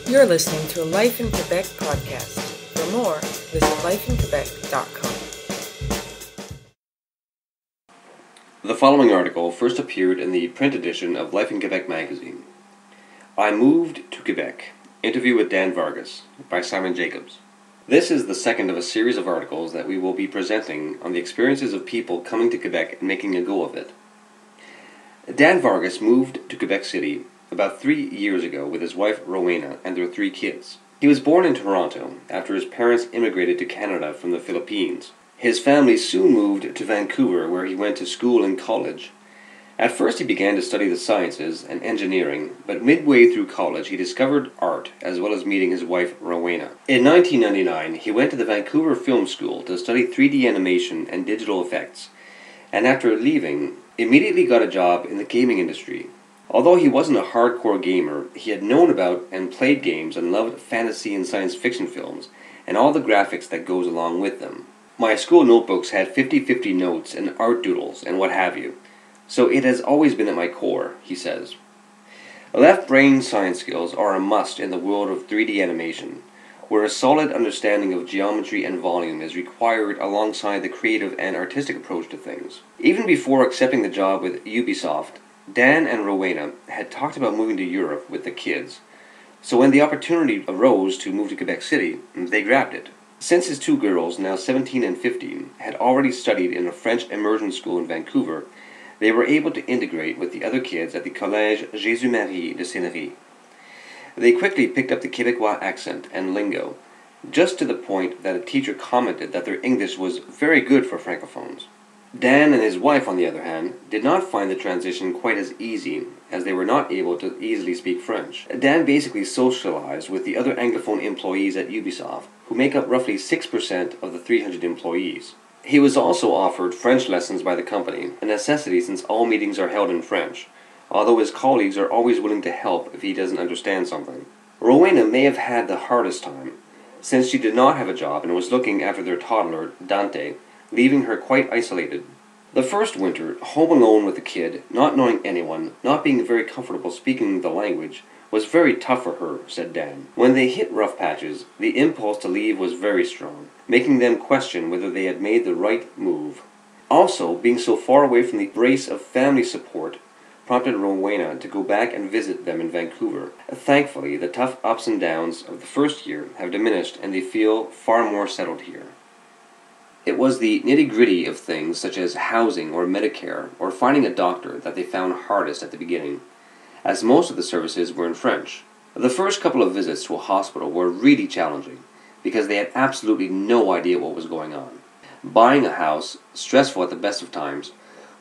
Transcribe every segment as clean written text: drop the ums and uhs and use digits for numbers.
You're listening to a Life in Quebec podcast. For more, visit lifeinquebec.com. The following article first appeared in the print edition of Life in Quebec magazine. I Moved to Quebec. Interview with Dan Vargas by Simon Jacobs. This is the second of a series of articles that we will be presenting on the experiences of people coming to Quebec and making a go of it. Dan Vargas moved to Quebec City about 3 years ago with his wife Rowena and their 3 kids. He was born in Toronto after his parents immigrated to Canada from the Philippines. His family soon moved to Vancouver, where he went to school and college. At first he began to study the sciences and engineering, but midway through college he discovered art as well as meeting his wife Rowena. In 1999 he went to the Vancouver Film School to study 3D animation and digital effects, and after leaving, immediately got a job in the gaming industry. Although he wasn't a hardcore gamer, he had known about and played games and loved fantasy and science fiction films, and all the graphics that goes along with them. My school notebooks had 50-50 notes and art doodles and what have you, so it has always been at my core, he says. Left-brain science skills are a must in the world of 3D animation, where a solid understanding of geometry and volume is required alongside the creative and artistic approach to things. Even before accepting the job with Ubisoft, Dan and Rowena had talked about moving to Europe with the kids, so when the opportunity arose to move to Quebec City, they grabbed it. Since his 2 girls, now 17 and 15, had already studied in a French immersion school in Vancouver, they were able to integrate with the other kids at the Collège Jésus-Marie de Seigneurie. They quickly picked up the Quebecois accent and lingo, just to the point that a teacher commented that their English was very good for francophones. Dan and his wife, on the other hand, did not find the transition quite as easy, as they were not able to easily speak French. Dan basically socialized with the other Anglophone employees at Ubisoft, who make up roughly 6% of the 300 employees. He was also offered French lessons by the company, a necessity since all meetings are held in French, although his colleagues are always willing to help if he doesn't understand something. Rowena may have had the hardest time, since she did not have a job and was looking after their toddler, Dante, leaving her quite isolated. The first winter, home alone with the kid, not knowing anyone, not being very comfortable speaking the language, was very tough for her, said Dan. When they hit rough patches, the impulse to leave was very strong, making them question whether they had made the right move. Also, being so far away from the embrace of family support prompted Rowena to go back and visit them in Vancouver. Thankfully, the tough ups and downs of the first year have diminished and they feel far more settled here. It was the nitty-gritty of things such as housing or Medicare or finding a doctor that they found hardest at the beginning, as most of the services were in French. The first couple of visits to a hospital were really challenging because they had absolutely no idea what was going on. Buying a house, stressful at the best of times,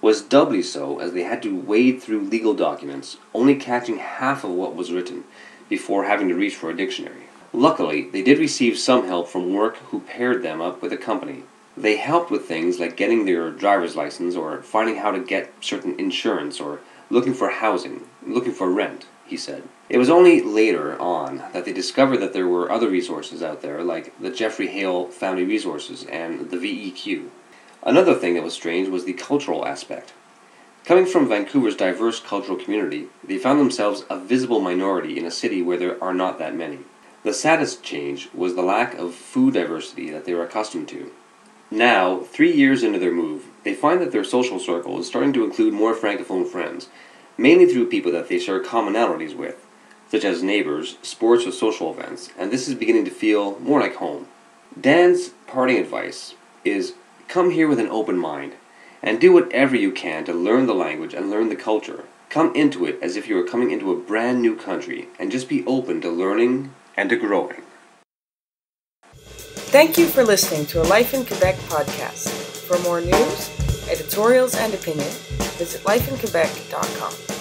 was doubly so as they had to wade through legal documents, only catching half of what was written before having to reach for a dictionary. Luckily, they did receive some help from work who paired them up with a company. They helped with things like getting their driver's license or finding how to get certain insurance or looking for housing, looking for rent, he said. It was only later on that they discovered that there were other resources out there like the Jeffrey Hale Family Resources and the VEQ. Another thing that was strange was the cultural aspect. Coming from Vancouver's diverse cultural community, they found themselves a visible minority in a city where there are not that many. The saddest change was the lack of food diversity that they were accustomed to. Now, 3 years into their move, they find that their social circle is starting to include more francophone friends, mainly through people that they share commonalities with, such as neighbors, sports or social events, and this is beginning to feel more like home. Dan's parting advice is, come here with an open mind, and do whatever you can to learn the language and learn the culture. Come into it as if you were coming into a brand new country, and just be open to learning and to growing. Thank you for listening to a Life in Quebec podcast. For more news, editorials, and opinion, visit lifeinquebec.com.